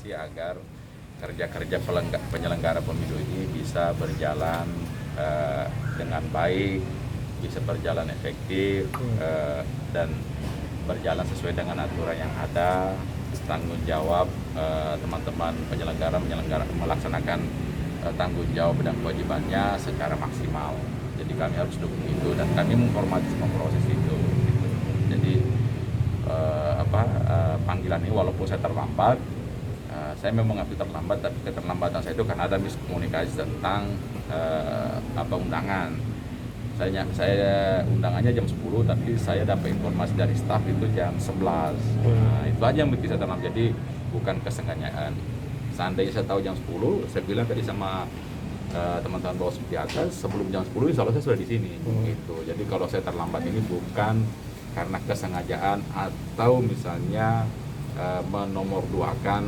koordinasi agar kerja-kerja penyelenggara pemilu ini bisa berjalan dengan baik, bisa berjalan efektif dan berjalan sesuai dengan aturan yang ada. Tanggung jawab teman-teman penyelenggara melaksanakan tanggung jawab dan kewajibannya secara maksimal. Jadi kami harus dukung itu dan kami menghormati semua proses itu. Jadi panggilan ini walaupun saya terlambat, saya memang mengakui terlambat, tapi keterlambatan saya itu karena ada miskomunikasi tentang undangan. Saya undangannya jam 10, tapi saya dapat informasi dari staf itu jam 11. Nah, itu aja yang bikin saya terlambat. Jadi bukan kesengajaan. Seandainya saya tahu jam 10, saya bilang tadi sama teman-teman bawah di atas, sebelum jam 10 insya Allah saya sudah di sini. Gitu. Jadi kalau saya terlambat ini bukan karena kesengajaan atau misalnya menomorduakan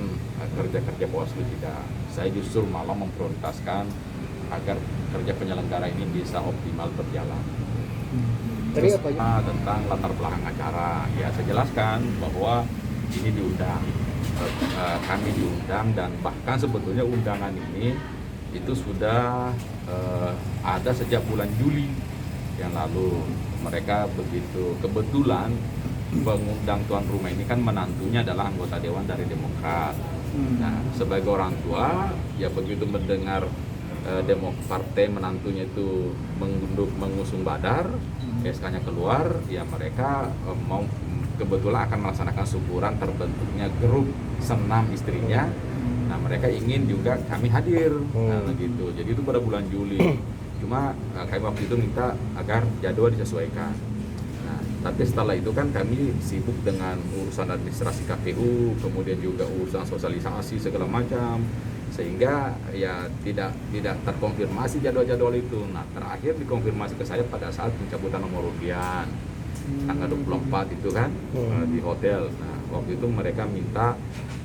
kerja-kerja Bawaslu, tidak. Saya justru malah memprioritaskan agar kerja penyelenggara ini bisa optimal berjalan. Tadi apa ya? Tentang latar belakang acara, ya saya jelaskan bahwa ini diundang, kami diundang dan bahkan sebetulnya undangan ini itu sudah ada sejak bulan Juli yang lalu. Mereka begitu kebetulan pengundang tuan rumah ini kan menantunya adalah anggota dewan dari Demokrat. Nah, sebagai orang tua ya begitu mendengar partai menantunya itu mengusung Badar, SK-nya keluar, ya mereka mau kebetulan akan melaksanakan syukuran terbentuknya grup senam istrinya. Nah, mereka ingin juga kami hadir, nah gitu. Jadi itu pada bulan Juli. Cuma kami waktu itu minta agar jadwal disesuaikan. Nah, tapi setelah itu kan kami sibuk dengan urusan administrasi KPU, kemudian juga urusan sosialisasi segala macam, sehingga ya tidak terkonfirmasi jadwal-jadwal itu. Nah, terakhir dikonfirmasi ke saya pada saat pencabutan nomor undian tanggal 24 itu kan di hotel. Nah, waktu itu mereka minta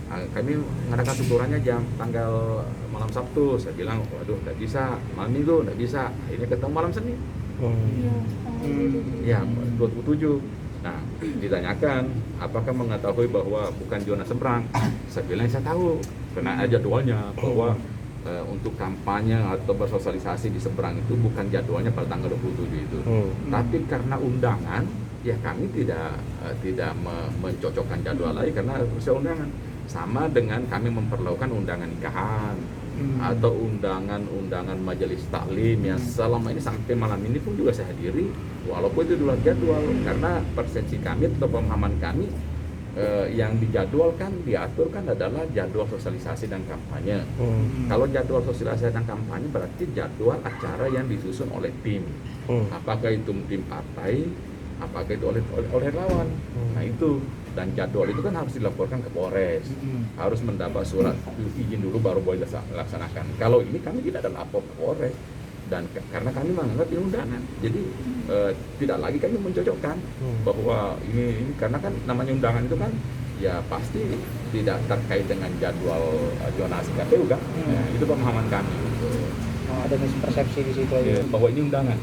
kami mengadakan syukurannya tanggal malam Sabtu. Saya bilang, waduh, nggak bisa, malam Minggu nggak bisa. Akhirnya ketemu malam Senin. Ya, 27. Nah, ditanyakan, apakah mengetahui bahwa bukan zona seberang? Saya bilang, saya tahu, karena jadwalnya bahwa untuk kampanye atau bersosialisasi di seberang itu bukan jadwalnya pada tanggal 27 itu. Tapi karena undangan, ya kami tidak mencocokkan jadwal lagi karena usia undangan. Sama dengan kami memperlakukan undangan nikahan atau undangan majelis taklim yang selama ini sampai malam ini pun juga saya hadiri, walaupun itu di luar jadwal, karena persepsi kami atau pemahaman kami yang dijadwalkan, diaturkan adalah jadwal sosialisasi dan kampanye. Kalau jadwal sosialisasi dan kampanye berarti jadwal acara yang disusun oleh tim, apakah itu tim partai, apakah itu oleh lawan. Nah itu, dan jadwal itu kan harus dilaporkan ke Polres, harus mendapat surat izin dulu baru boleh dilaksanakan. Kalau ini kami tidak ada lapor ke Polres, dan karena kami menganggap ini undangan, jadi tidak lagi kami mencocokkan bahwa ini karena kan namanya undangan itu kan ya pasti tidak terkait dengan jadwal zonasi KPU kan. Itu pemahaman kami. Ada mispersepsi di situ aja. Bahwa ini undangan,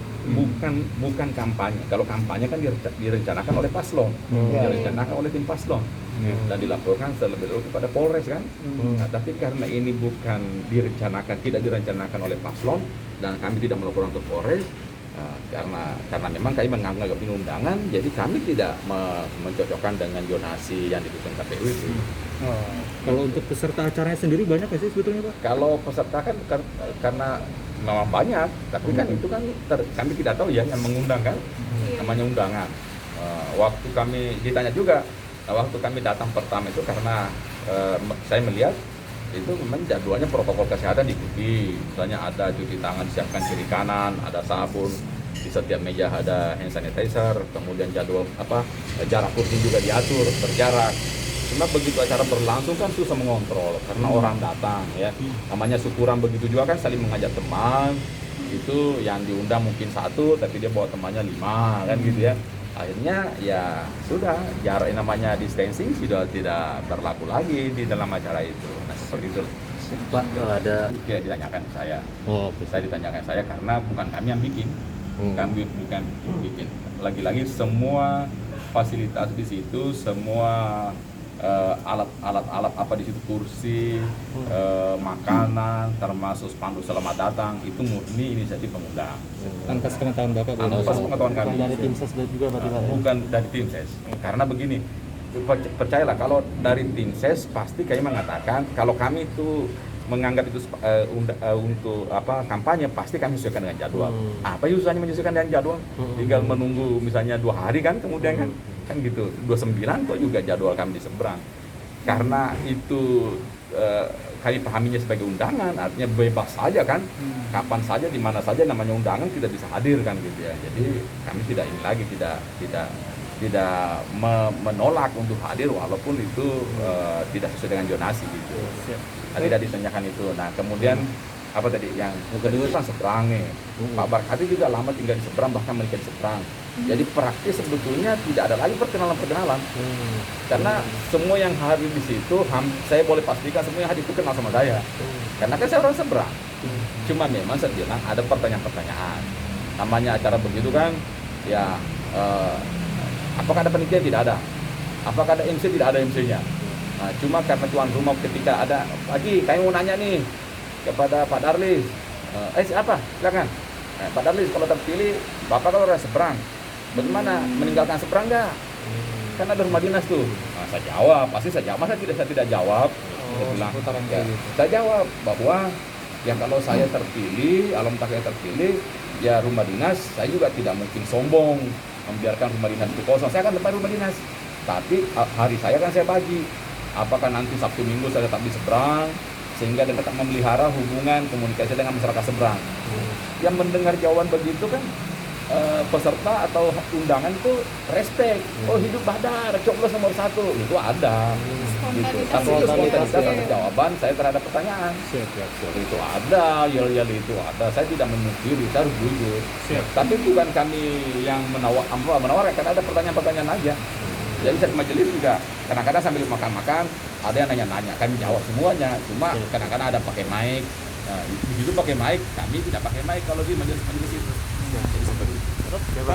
bukan kampanye. Kalau kampanye kan direncanakan oleh paslon, direncanakan oleh tim paslon, dan dilaporkan terlebih dahulu kepada Polres kan. Nah, tapi karena ini bukan tidak direncanakan oleh paslon dan kami tidak melaporkan ke Polres, karena memang kami menganggap ini undangan, jadi kami tidak mencocokkan dengan zonasi yang disusun KPU itu. Kalau untuk peserta acaranya sendiri banyak nggak sih sebetulnya, Pak? Kalau peserta kan karena memang banyak, tapi kan itu kan kami tidak tahu ya yang mengundang kan, namanya undangan. Waktu kami ditanya juga, waktu kami datang pertama itu karena saya melihat itu memang jadwalnya protokol kesehatan diikuti, misalnya ada cuci tangan disiapkan kiri kanan, ada sabun, di setiap meja ada hand sanitizer, kemudian jadwal jarak kursi juga diatur berjarak. Cuma begitu acara berlangsung kan susah mengontrol karena orang datang ya. Namanya syukuran begitu juga kan saling mengajak teman. Itu yang diundang mungkin 1 tapi dia bawa temannya 5 kan gitu ya. Akhirnya ya sudah, jarak namanya distancing sudah tidak berlaku lagi di dalam acara itu. Nah, seperti itu. Pak, ada Ya ditanyakan saya. oke. Saya ditanyakan saya karena bukan kami yang bikin. Kami bukan bikin. Lagi-lagi semua fasilitas di situ, semua alat apa di situ, kursi, makanan, termasuk spanduk selamat datang, itu murni inisiatif pengundang. Tanpa sepengetahuan Bapak? Tanpa sepengetahuan kami. Dari tim ses juga Pak? Bukan dari tim ses, karena begini, percayalah kalau dari tim ses pasti kami mengatakan kalau kami itu menganggap itu untuk kampanye, pasti kami sesuaikan dengan jadwal. Apa susahnya menyesuaikan dengan jadwal? Tinggal menunggu misalnya 2 hari kan, kemudian kan gitu. 29 kok juga jadwal kami di seberang. Karena itu kami pahaminya sebagai undangan, artinya bebas saja kan, kapan saja di mana saja namanya undangan kita bisa hadir kan gitu ya. Jadi kami tidak ini lagi, tidak menolak untuk hadir walaupun itu tidak sesuai dengan zonasi gitu. Tadi ditanyakan itu. Nah kemudian apa tadi yang kedua kan seberang nih. Pak Barkati juga lama tinggal di seberang, bahkan menikah di seberang. Jadi praktis sebetulnya tidak ada lagi perkenalan. Karena semua yang hadir di situ, saya boleh pastikan semua yang hadir itu kenal sama saya. Karena kan saya orang seberang. Cuma memang saya bilang ada pertanyaan-pertanyaan. Namanya acara begitu kan, ya apakah ada panitia? Tidak ada. Apakah ada MC? Tidak ada MC-nya. Nah, cuma karena tuan rumah ketika ada lagi, kami mau nanya nih kepada Pak Darlis. Siapa? Silakan. Pak Darlis, kalau terpilih, Bapak kalau orang seberang, bagaimana? Meninggalkan seberang nggak? Kan ada rumah dinas tuh. Nah, saya jawab, pasti saya jawab. Masa saya tidak jawab? Saya bilang, ya, saya jawab bahwa yang kalau saya terpilih, alhamdulillah saya terpilih, ya rumah dinas, saya juga tidak mungkin sombong membiarkan rumah dinas itu kosong. Saya akan tempat rumah dinas, tapi hari saya kan saya bagi. Apakah nanti Sabtu Minggu saya tetap di seberang, sehingga dia tetap memelihara hubungan komunikasi dengan masyarakat seberang. Yang mendengar jawaban begitu kan peserta atau undangan itu respect. Oh hidup Badar, coblos nomor 1 itu ada. Gitu. Tapi itu spontanitas atau jawaban saya terhadap pertanyaan. Itu ada, yel-yel itu ada. Saya tidak memungkiri, saya harus jujur. Tapi bukan kami yang menawarkan, karena ada pertanyaan-pertanyaan aja. Jadi saat majelis juga kadang-kadang sambil makan-makan ada yang nanya-nanya, kami jawab semuanya. Cuma kadang-kadang ada pakai mic. Nah, begitu pakai mic, kami tidak pakai mic kalau di majelis itu. Jadi seperti itu.